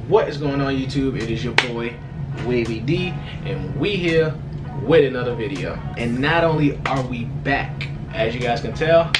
What is going on, YouTube? It is your boy Wavy D, and we here with another video. And not only are we back, as you guys can tell,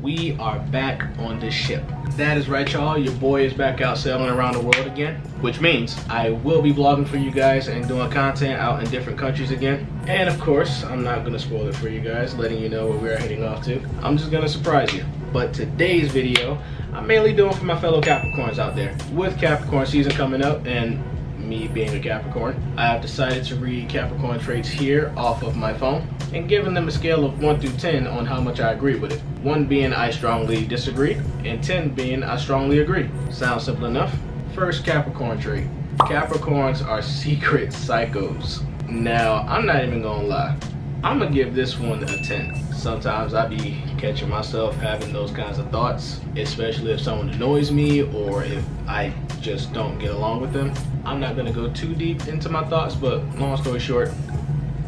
we are back on this ship. That is right, y'all. Your boy is back out sailing around the world again, which means I will be vlogging for you guys and doing content out in different countries again. And of course, I'm not gonna spoil it for you guys, letting you know where we're heading off to. I'm just gonna surprise you. But today's video, I'm mainly doing for my fellow Capricorns out there. With Capricorn season coming up and me being a Capricorn, I have decided to read Capricorn traits here off of my phone and giving them a scale of 1 through 10 on how much I agree with it. 1 being I strongly disagree, and 10 being I strongly agree. Sounds simple enough. First Capricorn trait. Capricorns are secret psychos. Now, I'm not even gonna lie. I'm gonna give this one a 10. Sometimes I be catching myself having those kinds of thoughts, especially if someone annoys me or if I just don't get along with them. I'm not gonna go too deep into my thoughts, but long story short,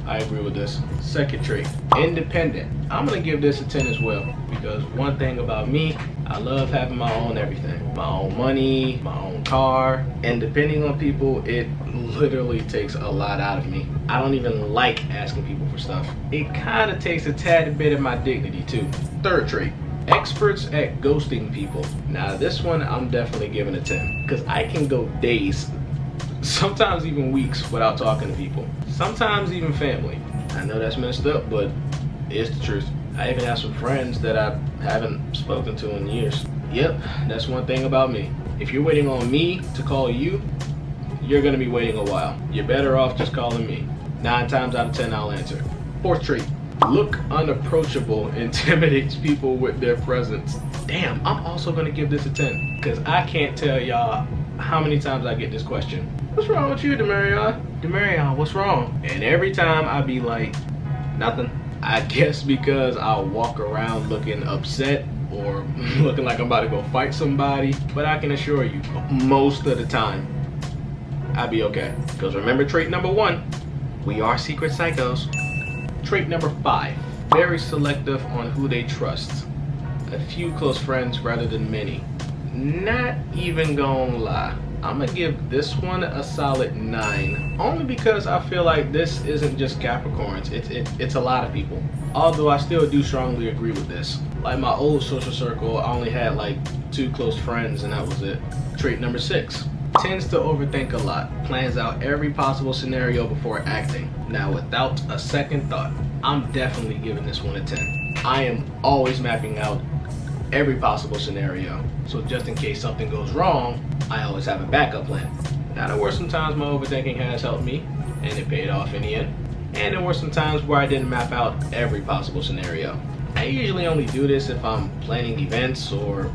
I agree with this. Second trait, independent. I'm gonna give this a 10 as well, because one thing about me, I love having my own everything. My own money, my own car, and depending on people, it literally takes a lot out of me. I don't even like asking people for stuff. It kind of takes a tad bit of my dignity too. Third trait, experts at ghosting people. Now this one, I'm definitely giving a 10, because I can go days, sometimes even weeks without talking to people. Sometimes even family. I know that's messed up, but it's the truth. I even have some friends that I haven't spoken to in years. Yep, that's one thing about me. If you're waiting on me to call you, you're gonna be waiting a while. You're better off just calling me. 9 times out of 10, I'll answer. Fourth trait, look unapproachable intimidates people with their presence. Damn, I'm also gonna give this a 10, because I can't tell y'all how many times I get this question. What's wrong with you, Demarion? Demarion, what's wrong? And every time I be like, nothing. I guess because I'll walk around looking upset or looking like I'm about to go fight somebody. But I can assure you, most of the time, I'll be okay. Because remember trait number 1, we are secret psychos. Trait number 5, very selective on who they trust. A few close friends rather than many. Not even gonna lie, I'm gonna give this one a solid 9, only because I feel like this isn't just Capricorns, it's a lot of people. Although I still do strongly agree with this. Like my old social circle, I only had like 2 close friends and that was it. Trait number 6, tends to overthink a lot, plans out every possible scenario before acting. Now without a second thought, I'm definitely giving this one a 10. I am always mapping out every possible scenario, so just in case something goes wrong, I always have a backup plan. Now there were some times my overthinking has helped me and it paid off in the end, and there were some times where I didn't map out every possible scenario. I usually only do this if I'm planning events or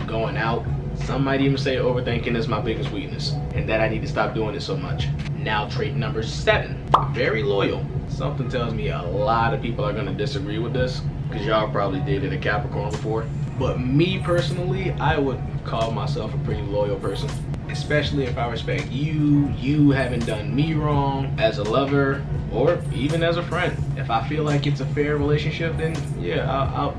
going out. Some might even say overthinking is my biggest weakness and that I need to stop doing it so much. Now trait number 7, very loyal. Something tells me a lot of people are going to disagree with this, because y'all probably dated a Capricorn before. But me personally, I would call myself a pretty loyal person, especially if I respect you haven't done me wrong as a lover or even as a friend. If I feel like it's a fair relationship, then yeah,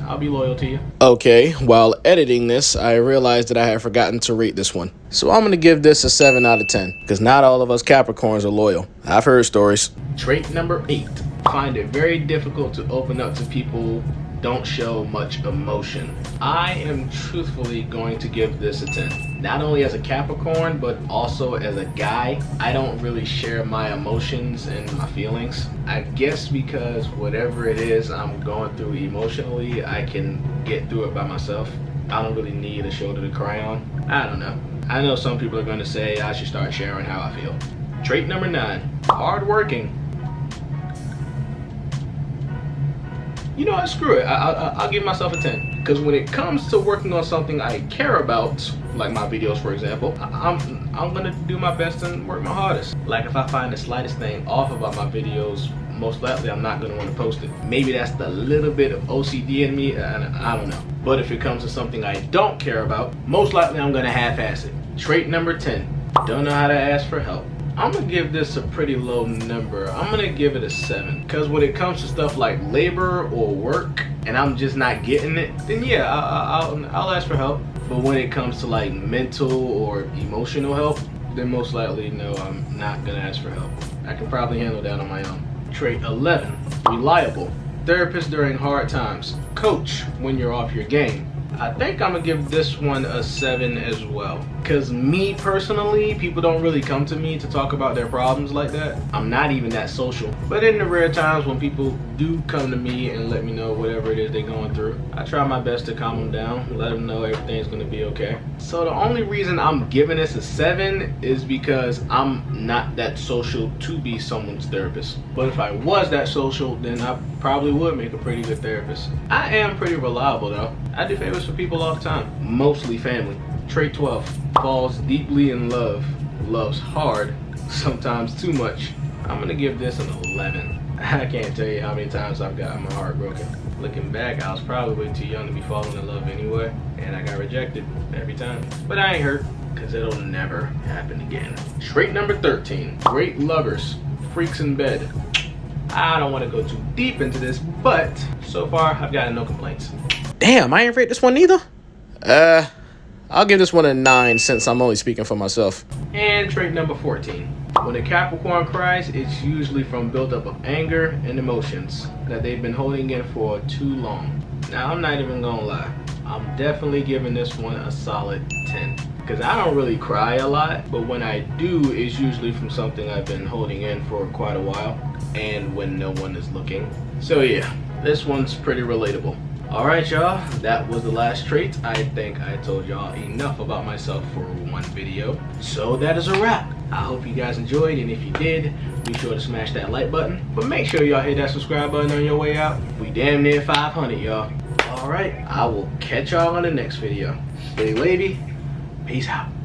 I'll be loyal to you. Okay, while editing this, I realized that I had forgotten to rate this one. So I'm gonna give this a 7 out of 10, because not all of us Capricorns are loyal. I've heard stories. Trait number 8, find it very difficult to open up to people, don't show much emotion. I am truthfully going to give this a 10. Not only as a Capricorn, but also as a guy, I don't really share my emotions and my feelings. I guess because whatever it is I'm going through emotionally, I can get through it by myself. I don't really need a shoulder to cry on. I don't know. I know some people are going to say I should start sharing how I feel. Trait number 9, hardworking. You know what, screw it, I'll give myself a 10. Because when it comes to working on something I care about, like my videos for example, I'm gonna do my best and work my hardest. Like if I find the slightest thing off about my videos, most likely I'm not gonna want to post it. Maybe that's the little bit of OCD in me, I don't know. But if it comes to something I don't care about, most likely I'm gonna half-ass it. Trait number 10, don't know how to ask for help. I'm gonna give this a pretty low number. I'm gonna give it a 7. Because when it comes to stuff like labor or work, and I'm just not getting it, then yeah, I'll ask for help. But when it comes to like mental or emotional help, then most likely no, I'm not gonna ask for help. I can probably handle that on my own. Trait 11, reliable. Therapist during hard times. Coach when you're off your game. I think I'm gonna give this one a 7 as well. Cause me personally, people don't really come to me to talk about their problems like that. I'm not even that social. But in the rare times when people do come to me and let me know whatever it is they're going through, I try my best to calm them down, let them know everything's gonna be okay. So the only reason I'm giving this a 7 is because I'm not that social to be someone's therapist. But if I was that social, then I probably would make a pretty good therapist. I am pretty reliable though. I do favors for people all the time, mostly family. Trait 12, falls deeply in love, loves hard, sometimes too much. I'm gonna give this an 11. I can't tell you how many times I've gotten my heart broken. Looking back, I was probably way too young to be falling in love anyway, and I got rejected every time. But I ain't hurt, cause it'll never happen again. Trait number 13, great lovers, freaks in bed. I don't want to go too deep into this, but so far I've gotten no complaints. Damn, I ain't rate this one either. I'll give this one a 9 since I'm only speaking for myself. And trait number 14. When a Capricorn cries, it's usually from buildup of anger and emotions that they've been holding in for too long. Now, I'm not even gonna lie. I'm definitely giving this one a solid 10. Because I don't really cry a lot, but when I do, it's usually from something I've been holding in for quite a while and when no one is looking. So yeah, this one's pretty relatable. Alright y'all, that was the last trait. I think I told y'all enough about myself for one video. So that is a wrap. I hope you guys enjoyed, and if you did, be sure to smash that like button. But make sure y'all hit that subscribe button on your way out. We damn near 500 y'all. Alright, I will catch y'all on the next video. Stay wavy. Peace out.